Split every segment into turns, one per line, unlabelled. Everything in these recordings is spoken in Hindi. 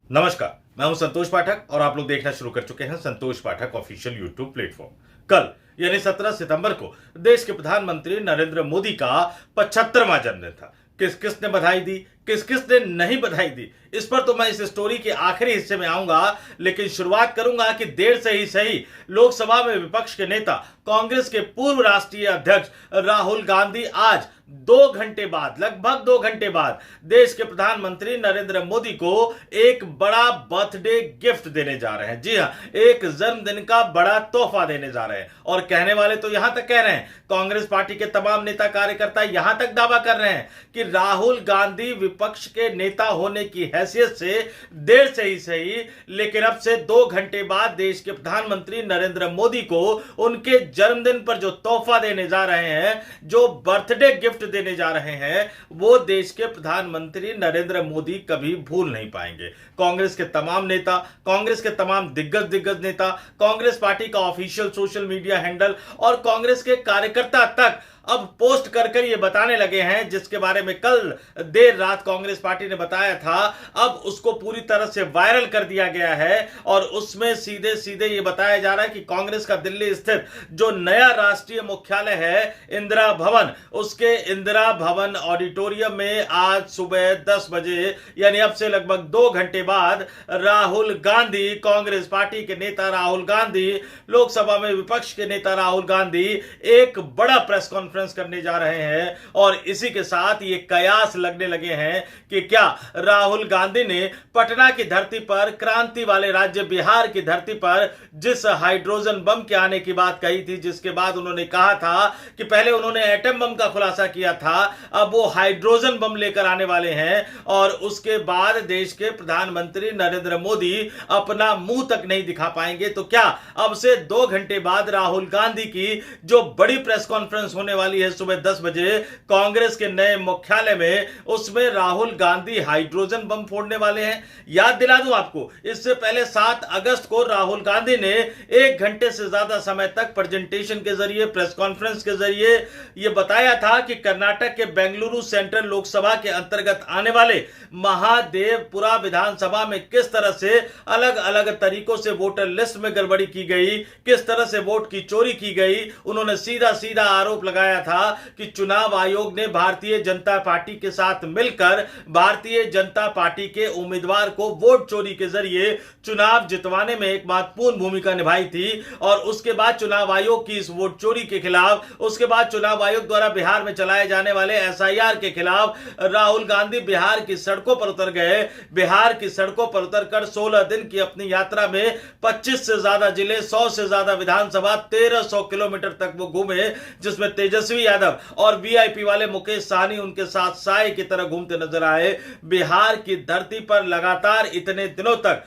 नमस्कार, मैं हूं संतोष पाठक और आप लोग देखना शुरू कर चुके हैं संतोष पाठक ऑफिशियल यूट्यूब प्लेटफॉर्म। कल यानी 17 सितंबर को देश के प्रधानमंत्री नरेंद्र मोदी का 75वां जन्मदिन था। किस किस ने बधाई दी, किस किस ने नहीं बधाई दी, इस पर तो मैं इस स्टोरी के आखिरी हिस्से में आऊंगा, लेकिन शुरुआत करूंगा कि देर से ही सही लोकसभा में विपक्ष के नेता कांग्रेस के पूर्व राष्ट्रीय अध्यक्ष राहुल गांधी आज 2 घंटे बाद, लगभग 2 घंटे बाद देश के प्रधानमंत्री नरेंद्र मोदी को एक बड़ा बर्थडे गिफ्ट देने जा रहे हैं। जी हां, एक जन्मदिन का बड़ा तोहफा देने जा रहे हैं। और कहने वाले तो यहां तक कह रहे हैं, कांग्रेस पार्टी के तमाम नेता कार्यकर्ता यहां तक दावा कर रहे हैं कि राहुल गांधी विपक्ष के नेता होने की हैसियत से देर से ही सही, लेकिन अब से 2 घंटे बाद देश के प्रधानमंत्री नरेंद्र मोदी को उनके जन्मदिन पर जो तोहफा देने जा रहे हैं, जो बर्थडे गिफ्ट देने जा रहे हैं, वो देश के प्रधानमंत्री नरेंद्र मोदी कभी भूल नहीं पाएंगे। कांग्रेस के तमाम नेता, कांग्रेस के तमाम दिग्गज नेता, कांग्रेस पार्टी का ऑफिशियल सोशल मीडिया हैंडल और कांग्रेस के कार्यकर्ता तक अब पोस्ट कर ये बताने लगे हैं, जिसके बारे में कल देर रात कांग्रेस पार्टी ने बताया था, अब उसको पूरी तरह से वायरल कर दिया गया है। और उसमें सीधे सीधे ये बताया जा रहा है कि कांग्रेस का दिल्ली स्थित जो नया राष्ट्रीय मुख्यालय है इंदिरा भवन, उसके इंदिरा भवन ऑडिटोरियम में आज सुबह 10 बजे यानी अब से लगभग 2 घंटे बाद राहुल गांधी, कांग्रेस पार्टी के नेता राहुल गांधी, लोकसभा में विपक्ष के नेता राहुल गांधी एक बड़ा प्रेस कॉन्फ्रेंस करने जा रहे हैं। और इसी के साथ ये कयास लगने लगे हैं कि क्या राहुल गांधी ने पटना की धरती पर, क्रांति वाले राज्य बिहार की धरती पर जिस हाइड्रोजन बम के आने की बात कही थी, जिसके बाद उन्होंने कहा था कि पहले उन्होंने एटम बम का खुलासा किया था, अब वो हाइड्रोजन बम लेकर आने वाले हैं। और उसके बाद देश के प्रधानमंत्री नरेंद्र मोदी अपना मुंह तक नहीं दिखा पाएंगे। तो क्या अब से 2 घंटे बाद राहुल गांधी की जो बड़ी प्रेस कॉन्फ्रेंस होने वाली है सुबह 10 बजे कांग्रेस के नए मुख्यालय में, उसमें राहुल गांधी हाइड्रोजन बम फोड़ने वाले हैं? याद दिला दूं आपको, इससे पहले 7 अगस्त को राहुल गांधी ने 1 घंटे से ज्यादा समय तक प्रेजेंटेशन के जरिए, प्रेस कॉन्फ्रेंस के जरिए यह बताया था कि कर्नाटक के बेंगलुरु सेंट्रल लोकसभा के अंतर्गत आने वाले महादेवपुरा विधानसभा में किस तरह से अलग अलग तरीकों से वोटर लिस्ट में गड़बड़ी की गई, किस तरह से वोट की चोरी की गई। उन्होंने सीधा सीधा आरोप लगाया था कि चुनाव आयोग ने भारतीय जनता पार्टी के साथ मिलकर भारतीय जनता पार्टी के उम्मीदवार को वोट चोरी के जरिए चुनाव जितवाने में एक महत्वपूर्ण भूमिका निभाई थी। और उसके बाद चुनाव आयोग की इस वोट चोरी के खिलाफ, उसके बाद चुनाव आयोग द्वारा बिहार में चलाए जाने वाले एसआईआर के खिलाफ राहुल गांधी बिहार की सड़कों पर उतर गए। बिहार की सड़कों पर उतरकर 16 दिन की अपनी यात्रा में 25 से ज्यादा जिले, 100 से ज्यादा विधानसभा, 1300 किलोमीटर तक वो घूमे, जिसमें तेजस्वी यादव और वीआईपी वाले मुकेश सहनी उनके साथ साए की तरह घूमते नजर आए। बिहार की धरती पर लगातार इतने दिनों तक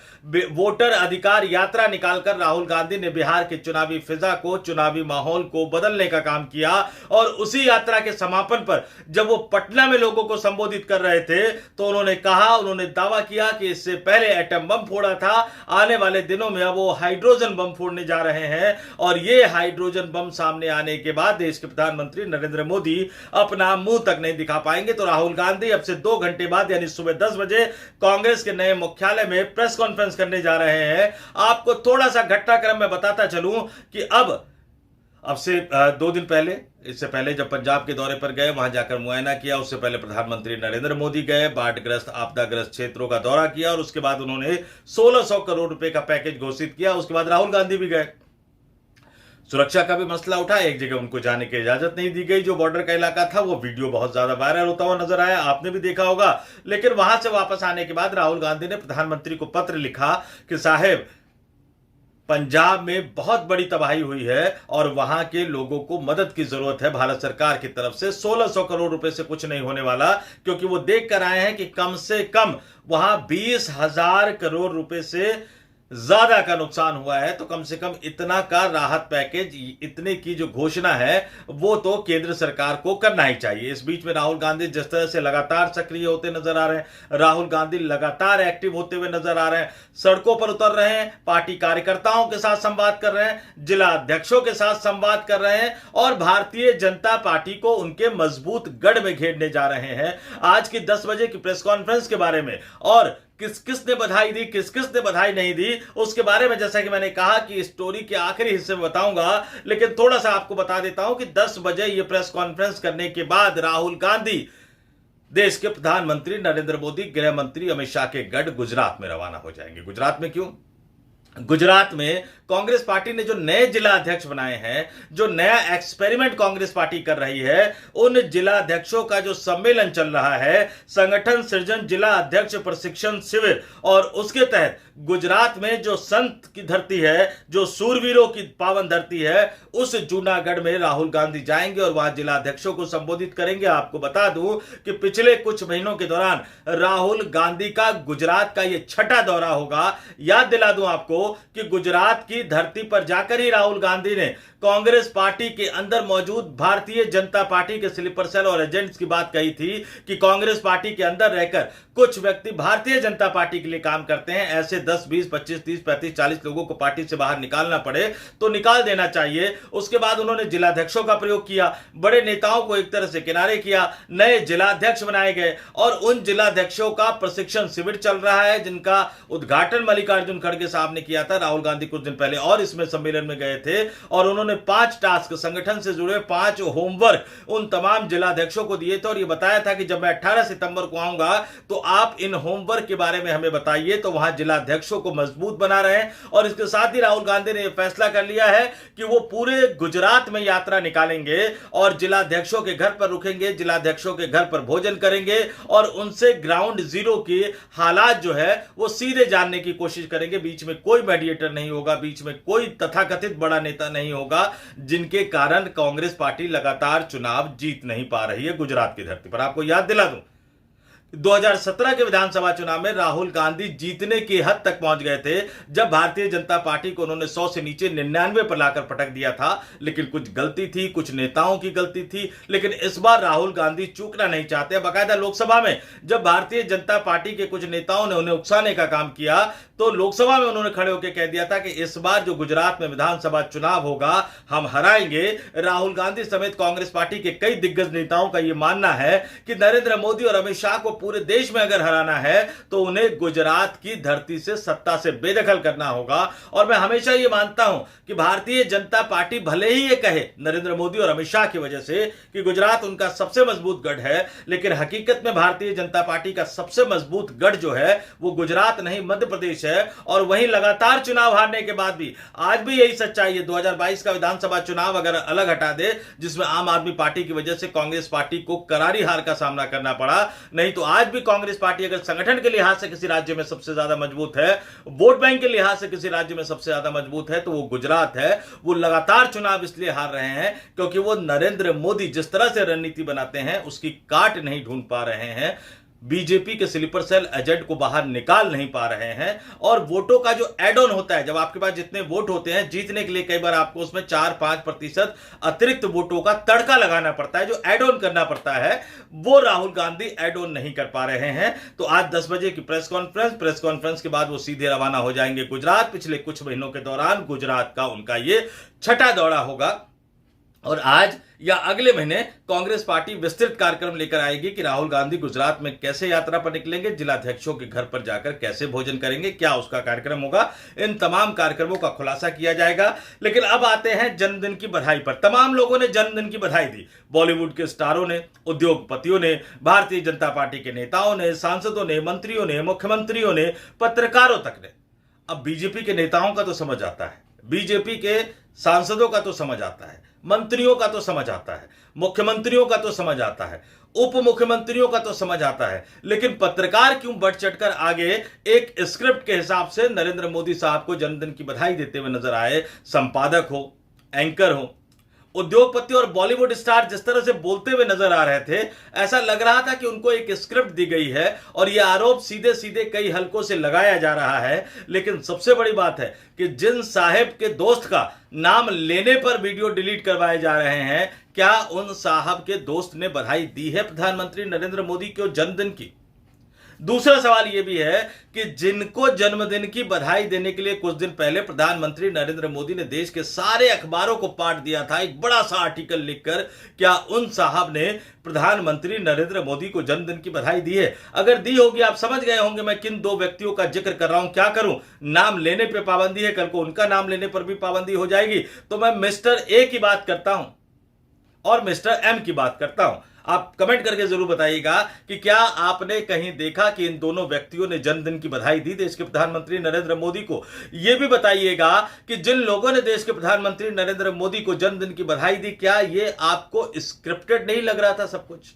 वोटर अधिकार यात्रा निकालकर राहुल गांधी ने बिहार की चुनावी फिजा को, चुनावी माहौल को बदलने का काम किया। और उसी यात्रा के समापन पर जब वो पटना में लोगों को संबोधित कर रहे थे, तो उन्होंने कहा, उन्होंने दावा किया कि इससे पहले एटम बम फोड़ा था, आने वाले दिनों में अब वो हाइड्रोजन बम फोड़ने जा रहे हैं। और ये हाइड्रोजन बम सामने आने के बाद देश के प्रधानमंत्री नरेंद्र मोदी अपना मुंह तक नहीं दिखा पाएंगे। तो राहुल गांधी अब से 2 घंटे बाद यानी सुबह 10 बजे कांग्रेस के नए मुख्यालय में प्रेस कॉन्फ्रेंस करने जा रहे हैं। आपको थोड़ा सा घटनाक्रम में बताता चलूं कि अब से 2 दिन पहले, इससे पहले जब पंजाब के दौरे पर गए, वहां जाकर मुआयना किया, उससे पहले प्रधानमंत्री नरेंद्र मोदी गए, बाढ़ग्रस्त, आपदाग्रस्त क्षेत्रों का दौरा किया और उसके बाद उन्होंने 1600 करोड़ रुपए का पैकेज घोषित किया। उसके बाद राहुल गांधी भी गए, सुरक्षा का भी मसला उठा, एक जगह उनको जाने की इजाजत नहीं दी गई, जो बॉर्डर का इलाका था। वो वीडियो बहुत ज्यादा वायरल होता हुआ नजर आया, आपने भी देखा होगा। लेकिन वहां से वापस आने के बाद राहुल गांधी ने प्रधानमंत्री को पत्र लिखा कि साहेब, पंजाब में बहुत बड़ी तबाही हुई है और वहां के लोगों को मदद की जरूरत है भारत सरकार की तरफ से। 1600 करोड़ रुपए से कुछ नहीं होने वाला, क्योंकि वो देख कर आए हैं कि कम से कम वहां 20,000 करोड़ रुपए से ज्यादा का नुकसान हुआ है। तो कम से कम इतना का राहत पैकेज, इतने की जो घोषणा है, वो तो केंद्र सरकार को करना ही चाहिए। इस बीच में राहुल गांधी जिस तरह से लगातार सक्रिय होते नजर आ रहे हैं, राहुल गांधी लगातार एक्टिव होते हुए नजर आ रहे हैं, सड़कों पर उतर रहे हैं, पार्टी कार्यकर्ताओं के साथ संवाद कर रहे हैं, जिला अध्यक्षों के साथ संवाद कर रहे हैं और भारतीय जनता पार्टी को उनके मजबूत गढ़ में घेरने जा रहे हैं। आज की 10 बजे की प्रेस कॉन्फ्रेंस के बारे में और किस किस ने बधाई दी, किस किस ने बधाई नहीं दी, उसके बारे में जैसा कि मैंने कहा कि स्टोरी के आखिरी हिस्से में बताऊंगा, लेकिन थोड़ा सा आपको बता देता हूं कि 10 बजे ये प्रेस कॉन्फ्रेंस करने के बाद राहुल गांधी देश के प्रधानमंत्री नरेंद्र मोदी, गृह मंत्री अमित शाह के गढ़ गुजरात में रवाना हो जाएंगे। गुजरात में क्यों? गुजरात में कांग्रेस पार्टी ने जो नए जिला अध्यक्ष बनाए हैं, जो नया एक्सपेरिमेंट कांग्रेस पार्टी कर रही है, उन जिला अध्यक्षों का जो सम्मेलन चल रहा है, संगठन सृजन जिला अध्यक्ष प्रशिक्षण शिविर, और उसके तहत गुजरात में जो संत की धरती है, जो सूरवीरों की पावन धरती है, उस जूनागढ़ में राहुल गांधी जाएंगे और वहां जिला अध्यक्षों को संबोधित करेंगे। आपको बता दूं कि पिछले कुछ महीनों के दौरान राहुल गांधी का गुजरात का यह छठा दौरा होगा। याद दिला दूं आपको कि गुजरात की धरती पर जाकर ही राहुल गांधी ने कांग्रेस पार्टी के अंदर मौजूद भारतीय जनता पार्टी के स्लीपर सेल और एजेंट्स की बात कही थी कि कांग्रेस पार्टी के अंदर रहकर कुछ व्यक्ति भारतीय जनता पार्टी के लिए काम करते हैं, ऐसे 10, 20, 25, 30, 35, 40 लोगों को पार्टी से बाहर निकालना पड़े तो निकाल देना चाहिए। उसके बाद उन्होंने जिलाध्यक्षों का प्रयोग किया, बड़े नेताओं को एक तरह से किनारे किया, नए जिलाध्यक्ष बनाए गए और उन जिलाध्यक्षों का प्रशिक्षण शिविर चल रहा है, जिनका उद्घाटन मल्लिकार्जुन खड़गे साहब ने किया था। राहुल गांधी कुछ दिन पहले और इसमें सम्मेलन में गए थे और उन्होंने 5 टास्क, संगठन से जुड़े 5 होमवर्क उन तमाम जिलाध्यक्षों को दिए थे और यह बताया था कि जब मैं 18 सितंबर को आऊंगा तो आप इन होमवर्क के बारे में हमें बताइए। तो वहां जिलाध्यक्षों को मजबूत बना रहे हैं और इसके साथ ही राहुल गांधी ने यह फैसला कर लिया है कि वो पूरे गुजरात में यात्रा निकालेंगे और जिलाध्यक्षों के घर पर रुकेंगे, जिलाध्यक्षों के घर पर भोजन करेंगे और उनसे ग्राउंड जीरो के हालात जो है वो सीधे जानने की कोशिश करेंगे। बीच में कोई मीडिएटर नहीं होगा, बीच में कोई तथाकथित बड़ा नेता नहीं होगा, जिनके कारण कांग्रेस पार्टी लगातार चुनाव जीत नहीं पा रही है गुजरात की धरती पर। आपको याद दिला दूं, 2017 के विधानसभा चुनाव में राहुल गांधी जीतने की हद तक पहुंच गए थे जब भारतीय जनता पार्टी को उन्होंने 100 से नीचे 99 पर लाकर पटक दिया था। लेकिन कुछ गलती थी, कुछ नेताओं की गलती थी, लेकिन इस बार राहुल गांधी चूकना नहीं चाहते। बाकायदा लोकसभा में जब भारतीय जनता पार्टी के कुछ नेताओं ने उन्हें उकसाने का काम किया तो लोकसभा में उन्होंने खड़े होकर कह दिया था कि इस बार जो गुजरात में विधानसभा चुनाव होगा हम हराएंगे। राहुल गांधी समेत कांग्रेस पार्टी के कई दिग्गज नेताओं का यह मानना है कि नरेंद्र मोदी और अमित शाह को पूरे देश में अगर हराना है तो उन्हें गुजरात की धरती से सत्ता से बेदखल करना होगा। और मैं हमेशा यह मानता हूं कि भारतीय जनता पार्टी भले ही यह कहे नरेंद्र मोदी और अमित शाह की वजह से कि गुजरात उनका सबसे मजबूत गढ़ है, लेकिन हकीकत में भारतीय जनता पार्टी का सबसे मजबूत गढ़ जो है वो गुजरात नहीं मध्य प्रदेश है। और वहीं लगातार चुनाव हारने के बाद भी आज भी यही सच्चाई है। 2022 का विधानसभा चुनाव अगर अलग हटा दे, जिसमें आम आदमी पार्टी की वजह से कांग्रेस पार्टी को करारी हार का सामना करना पड़ा, नहीं तो आज भी कांग्रेस पार्टी अगर संगठन के लिहाज से किसी राज्य में सबसे ज्यादा मजबूत है, वोट बैंक के लिहाज से किसी राज्य में सबसे ज्यादा मजबूत है, तो वो गुजरात है। वो लगातार चुनाव इसलिए हार रहे हैं क्योंकि वो नरेंद्र मोदी जिस तरह से रणनीति बनाते हैं उसकी काट नहीं ढूंढ पा रहे हैं, बीजेपी के स्लीपर सेल एजेंट को बाहर निकाल नहीं पा रहे हैं। और वोटों का जो एड ऑन होता है, जब आपके पास जितने वोट होते हैं जीतने के लिए कई बार आपको उसमें 4-5% अतिरिक्त वोटों का तड़का लगाना पड़ता है, जो एड ऑन करना पड़ता है, वो राहुल गांधी एड ऑन नहीं कर पा रहे हैं। तो आज 10 बजे की प्रेस कॉन्फ्रेंस के बाद वो सीधे रवाना हो जाएंगे गुजरात। पिछले कुछ महीनों के दौरान गुजरात का उनका ये छठा दौरा होगा और आज या अगले महीने कांग्रेस पार्टी विस्तृत कार्यक्रम लेकर आएगी कि राहुल गांधी गुजरात में कैसे यात्रा पर निकलेंगे, जिलाध्यक्षों के घर पर जाकर कैसे भोजन करेंगे, क्या उसका कार्यक्रम होगा। इन तमाम कार्यक्रमों का खुलासा किया जाएगा। लेकिन अब आते हैं जन्मदिन की बधाई पर। तमाम लोगों ने जन्मदिन की बधाई दी, बॉलीवुड के स्टारों ने, उद्योगपतियों ने, भारतीय जनता पार्टी के नेताओं ने, सांसदों ने, मंत्रियों ने, मुख्यमंत्रियों ने, पत्रकारों तक ने। अब बीजेपी के नेताओं का तो समझ आता है, बीजेपी के सांसदों का तो समझ आता है, मंत्रियों का तो समझ आता है, मुख्यमंत्रियों का तो समझ आता है, उप मुख्यमंत्रियों का तो समझ आता है, लेकिन पत्रकार क्यों बढ़ चढ़कर आगे एक स्क्रिप्ट के हिसाब से नरेंद्र मोदी साहब को जन्मदिन की बधाई देते हुए नजर आए। संपादक हो, एंकर हो, उद्योगपति और बॉलीवुड स्टार जिस तरह से बोलते हुए नजर आ रहे थे, ऐसा लग रहा था कि उनको एक स्क्रिप्ट दी गई है और यह आरोप सीधे सीधे कई हलकों से लगाया जा रहा है। लेकिन सबसे बड़ी बात है कि जिन साहब के दोस्त का नाम लेने पर वीडियो डिलीट करवाए जा रहे हैं, क्या उन साहब के दोस्त ने बधाई दी है प्रधानमंत्री नरेंद्र मोदी को जन्मदिन की? दूसरा सवाल यह भी है कि जिनको जन्मदिन की बधाई देने के लिए कुछ दिन पहले प्रधानमंत्री नरेंद्र मोदी ने देश के सारे अखबारों को पाठ दिया था एक बड़ा सा आर्टिकल लिखकर, क्या उन साहब ने प्रधानमंत्री नरेंद्र मोदी को जन्मदिन की बधाई दी है? अगर दी होगी, आप समझ गए होंगे मैं किन दो व्यक्तियों का जिक्र कर रहा हूं। क्या करूं, नाम लेने पे पाबंदी है, कल को उनका नाम लेने पर भी पाबंदी हो जाएगी। तो मैं मिस्टर ए की बात करता हूं और मिस्टर एम की बात करता हूं। आप कमेंट करके जरूर बताइएगा कि क्या आपने कहीं देखा कि इन दोनों व्यक्तियों ने जन्मदिन की बधाई दी देश के प्रधानमंत्री नरेंद्र मोदी को। यह भी बताइएगा कि जिन लोगों ने देश के प्रधानमंत्री नरेंद्र मोदी को जन्मदिन की बधाई दी, क्या यह आपको स्क्रिप्टेड नहीं लग रहा था सब कुछ,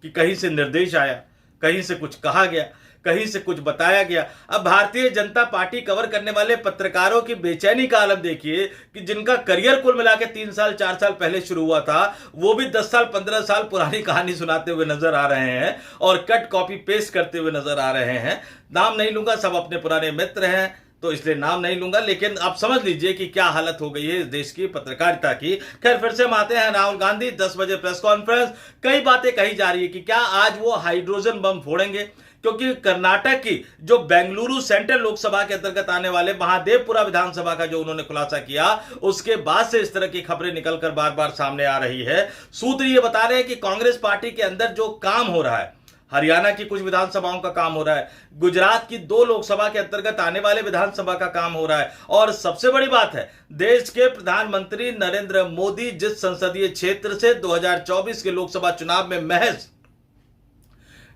कि कहीं से निर्देश आया, कहीं से कुछ कहा गया, कहीं से कुछ बताया गया? अब भारतीय जनता पार्टी कवर करने वाले पत्रकारों की बेचैनी का आलम देखिए कि जिनका करियर कुल मिला के 3 साल 4 साल पहले शुरू हुआ था, वो भी 10 साल 15 साल पुरानी कहानी सुनाते हुए नजर आ रहे हैं और कट कॉपी पेस्ट करते हुए नजर आ रहे हैं। नाम नहीं लूंगा, सब अपने पुराने मित्र हैं तो इसलिए नाम नहीं लूंगा, लेकिन आप समझ लीजिए कि क्या हालत हो गई है इस देश की पत्रकारिता की। खैर, फिर से हम आते हैं राहुल गांधी, 10 बजे प्रेस कॉन्फ्रेंस। कई बातें कही जा रही है कि क्या आज वो हाइड्रोजन बम फोड़ेंगे, क्योंकि कर्नाटक की जो बेंगलुरु सेंट्रल लोकसभा के अंतर्गत आने वाले महादेवपुरा विधानसभा का जो उन्होंने खुलासा किया, उसके बाद से इस तरह की खबरें निकलकर बार बार सामने आ रही है। सूत्र ये बता रहे हैं कि कांग्रेस पार्टी के अंदर जो काम हो रहा है, हरियाणा की कुछ विधानसभाओं का काम हो रहा है, गुजरात की 2 लोकसभा के अंतर्गत आने वाले विधानसभा का काम हो रहा है, और सबसे बड़ी बात है, देश के प्रधानमंत्री नरेंद्र मोदी जिस संसदीय क्षेत्र से 2024 के लोकसभा चुनाव में महज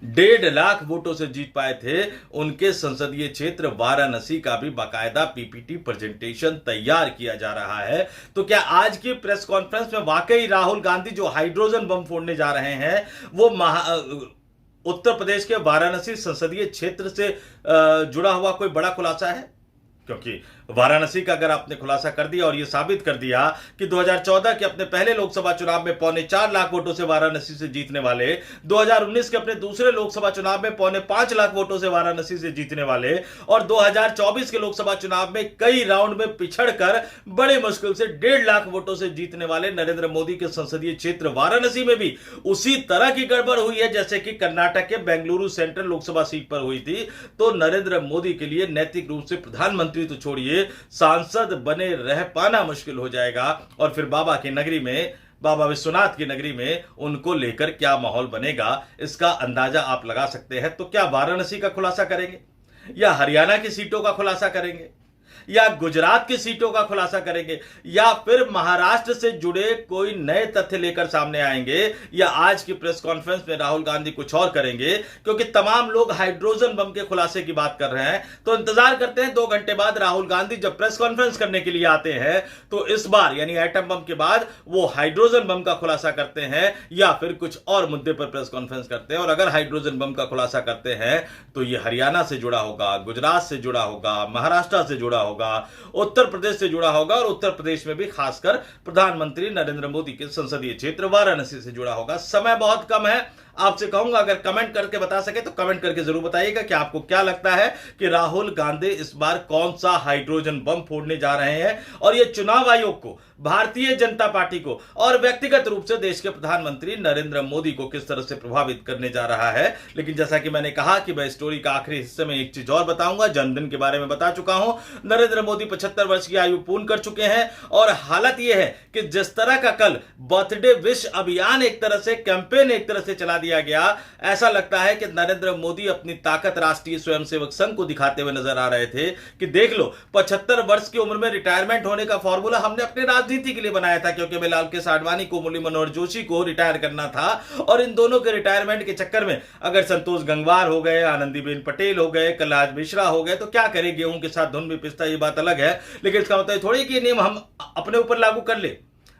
1.5 लाख वोटों से जीत पाए थे, उनके संसदीय क्षेत्र वाराणसी का भी बाकायदा पीपीटी प्रेजेंटेशन तैयार किया जा रहा है। तो क्या आज की प्रेस कॉन्फ्रेंस में वाकई राहुल गांधी जो हाइड्रोजन बम फोड़ने जा रहे हैं वो उत्तर प्रदेश के वाराणसी संसदीय क्षेत्र से जुड़ा हुआ कोई बड़ा खुलासा है? क्योंकि वाराणसी का अगर आपने खुलासा कर दिया और यह साबित कर दिया कि 2014 के अपने पहले लोकसभा चुनाव में 4.25 लाख वोटों से वाराणसी से जीतने वाले, 2019 के अपने दूसरे लोकसभा चुनाव में 4.25 लाख वोटों से वाराणसी से जीतने वाले, और 2024 के लोकसभा चुनाव में कई राउंड में पिछड़कर बड़े मुश्किल से 1.5 लाख वोटों से जीतने वाले नरेंद्र मोदी के संसदीय क्षेत्र वाराणसी में भी उसी तरह की गड़बड़ हुई है जैसे कि कर्नाटक के बेंगलुरु सेंट्रल लोकसभा सीट पर हुई थी। तो नरेंद्र मोदी के लिए नैतिक रूप से प्रधानमंत्री तो छोड़िए, सांसद बने रह पाना मुश्किल हो जाएगा। और फिर बाबा की नगरी में, बाबा विश्वनाथ की नगरी में उनको लेकर क्या माहौल बनेगा, इसका अंदाजा आप लगा सकते हैं। तो क्या वाराणसी का खुलासा करेंगे, या हरियाणा की सीटों का खुलासा करेंगे, या गुजरात की सीटों का खुलासा करेंगे, या फिर महाराष्ट्र से जुड़े कोई नए तथ्य लेकर सामने आएंगे, या आज की प्रेस कॉन्फ्रेंस में राहुल गांधी कुछ और करेंगे? क्योंकि तमाम लोग हाइड्रोजन बम के खुलासे की बात कर रहे हैं, तो इंतजार करते हैं 2 घंटे बाद राहुल गांधी जब प्रेस कॉन्फ्रेंस करने के लिए आते हैं तो इस बार यानी एटम बम के बाद वो हाइड्रोजन बम का खुलासा करते हैं या फिर कुछ और मुद्दे पर प्रेस कॉन्फ्रेंस करते हैं। और अगर हाइड्रोजन बम का खुलासा करते हैं तो ये हरियाणा से जुड़ा होगा, गुजरात से जुड़ा होगा, महाराष्ट्र से जुड़ा होगा, उत्तर प्रदेश से जुड़ा होगा, और उत्तर प्रदेश में भी खासकर प्रधानमंत्री नरेंद्र मोदी के संसदीय क्षेत्र वाराणसी से जुड़ा होगा। समय बहुत कम है, आपसे कहूंगा अगर कमेंट करके बता सके तो कमेंट करके जरूर बताइएगा कि आपको क्या लगता है कि राहुल गांधी इस बार कौन सा हाइड्रोजन बम फोड़ने जा रहे हैं, और यह चुनाव आयोग को, भारतीय जनता पार्टी को और व्यक्तिगत रूप से देश के प्रधानमंत्री नरेंद्र मोदी को किस तरह से प्रभावित करने जा रहा है। लेकिन जैसा कि मैंने कहा कि मैं स्टोरी का आखिरी हिस्से में एक चीज और बताऊंगा। जन्मदिन के बारे में बता चुका हूं, नरेंद्र मोदी 75 वर्ष की आयु पूर्ण कर चुके हैं, और हालत यह है कि जिस तरह का कल बर्थडे विश अभियान एक तरह से, कैंपेन एक तरह से चला दिया गया, ऐसा लगता है कि नरेंद्र मोदी अपनी ताकत राष्ट्रीय स्वयंसेवक संघ को दिखाते हुए नजर आ रहे थे कि देख लो, 75 वर्ष की उम्र में रिटायरमेंट होने का फॉर्मूला हमने अपने राजनीति के लिए बनाया था, क्योंकि बिलाल के साडवानी को, मुरली मनोहर जोशी को रिटायर करना था, और इन दोनों के रिटायरमेंट के चक्कर में अगर संतोष गंगवार हो गए, आनंदीबेन पटेल हो गए, कलराज मिश्रा हो गए, तो क्या करें, गेहूं के साथ धुन भी पिसता, ये बात अलग है। लेकिन इसका मतलब थोड़ी कि नियम हम अपने ऊपर लागू कर ले।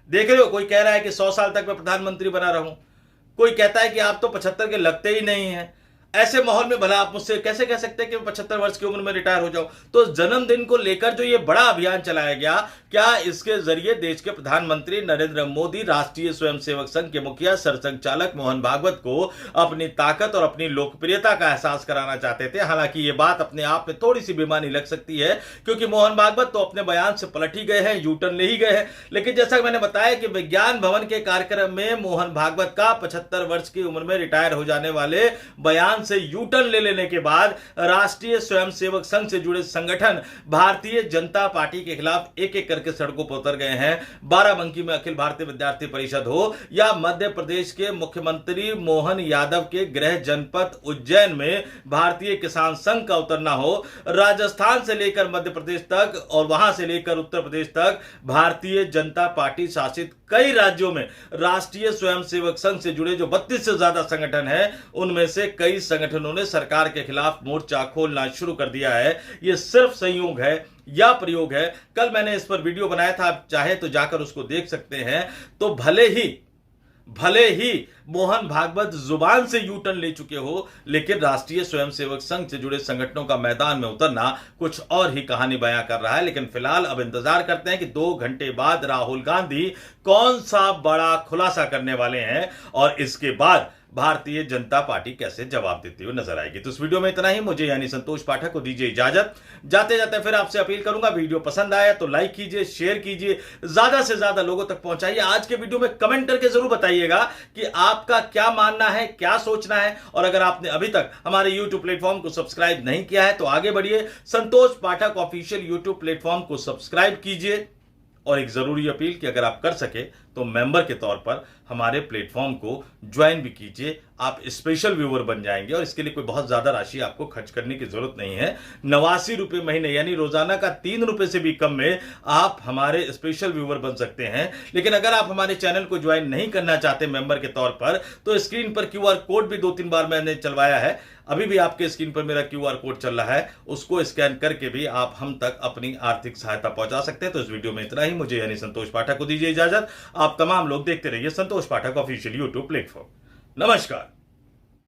देख रहे हो, कोई कह रहा है कि 100 साल तक मैं प्रधानमंत्री बना रहूं, कोई कहता है कि आप तो 75 के लगते ही नहीं हैं। ऐसे माहौल में भला आप मुझसे कैसे कह सकते हैं कि मैं 75 वर्ष की उम्र में रिटायर हो जाऊं? तो जन्मदिन को लेकर जो ये बड़ा अभियान चलाया गया, क्या इसके जरिए देश के प्रधानमंत्री नरेंद्र मोदी राष्ट्रीय स्वयंसेवक संघ के मुखिया सरसंघचालक मोहन भागवत को अपनी ताकत और अपनी लोकप्रियता का एहसास कराना चाहते थे? हालांकि ये बात अपने आप में थोड़ी सी बेमानी लग सकती है, क्योंकि मोहन भागवत तो अपने बयान से पलट ही गए हैं, यूटर्न ले ही गए हैं। लेकिन जैसा मैंने बताया कि विज्ञान भवन के कार्यक्रम में मोहन भागवत का 75 वर्ष की उम्र में रिटायर हो जाने वाले बयान से यू टर्न ले लेने के बाद राष्ट्रीय स्वयंसेवक संघ से जुड़े संगठन भारतीय जनता पार्टी के खिलाफ एक एक करके सड़कों पर उतर गए हैं। बाराबंकी में अखिल भारतीय विद्यार्थी परिषद हो या मध्य प्रदेश के मुख्यमंत्री मोहन यादव के गृह जनपद उज्जैन में भारतीय किसान संघ का उतरना हो, राजस्थान से लेकर मध्य प्रदेश तक और वहां से लेकर उत्तर प्रदेश तक भारतीय जनता पार्टी शासित कई राज्यों में राष्ट्रीय स्वयंसेवक संघ से जुड़े जो 32 से ज्यादा संगठन हैं, उनमें से कई संगठनों ने सरकार के खिलाफ मोर्चा खोलना शुरू कर दिया है। यह सिर्फ संयोग है या प्रयोग है। कल मैंने इस पर वीडियो बनाया था, आप चाहे तो जाकर उसको देख सकते हैं। तो भले ही मोहन भागवत जुबान से यू टर्न ले चुके हो, लेकिन राष्ट्रीय स्वयंसेवक संघ से जुड़े संगठनों का मैदान में उतरना कुछ और ही कहानी बयां कर रहा है। लेकिन फिलहाल अब इंतजार करते हैं कि 2 घंटे बाद राहुल गांधी कौन सा बड़ा खुलासा करने वाले हैं और इसके बाद भारतीय जनता पार्टी कैसे जवाब देती हुई नजर आएगी। तो इस वीडियो में इतना ही। मुझे यानी संतोष पाठक को दीजिए इजाजत। जाते जाते फिर आपसे अपील करूंगा, वीडियो पसंद आया तो लाइक कीजिए, शेयर कीजिए, ज्यादा से ज्यादा लोगों तक पहुंचाइए। आज के वीडियो में कमेंट करके जरूर बताइएगा कि आपका क्या मानना है, क्या सोचना है। और अगर आपने अभी तक हमारे यूट्यूब प्लेटफॉर्म को सब्सक्राइब नहीं किया है तो आगे बढ़िए, संतोष पाठक ऑफिशियल यूट्यूब प्लेटफॉर्म को सब्सक्राइब कीजिए। और एक जरूरी अपील कि अगर आप कर सके तो मेंबर के तौर पर हमारे प्लेटफॉर्म को ज्वाइन भी कीजिए। आप स्पेशल व्यूअर बन जाएंगे और इसके लिए कोई बहुत ज्यादा राशि आपको खर्च करने की जरूरत नहीं है। 89 रुपए महीने यानी रोजाना का 3 रुपए से भी कम में आप हमारे स्पेशल व्यूअर बन सकते हैं। लेकिन अगर आप हमारे चैनल को ज्वाइन नहीं करना चाहते मेंबर के तौर पर, तो स्क्रीन पर QR कोड भी 2-3 बार मैंने चलवाया है, अभी भी आपके स्क्रीन पर मेरा QR कोड चल रहा है, उसको स्कैन करके भी आप हम तक अपनी आर्थिक सहायता पहुंचा सकते हैं। तो इस वीडियो में इतना ही। मुझे यानी संतोष पाठक को दीजिए इजाजत। आप तमाम लोग देखते रहिए संतोष पाठक ऑफिशियल यूट्यूब प्लेटफॉर्म। नमस्कार।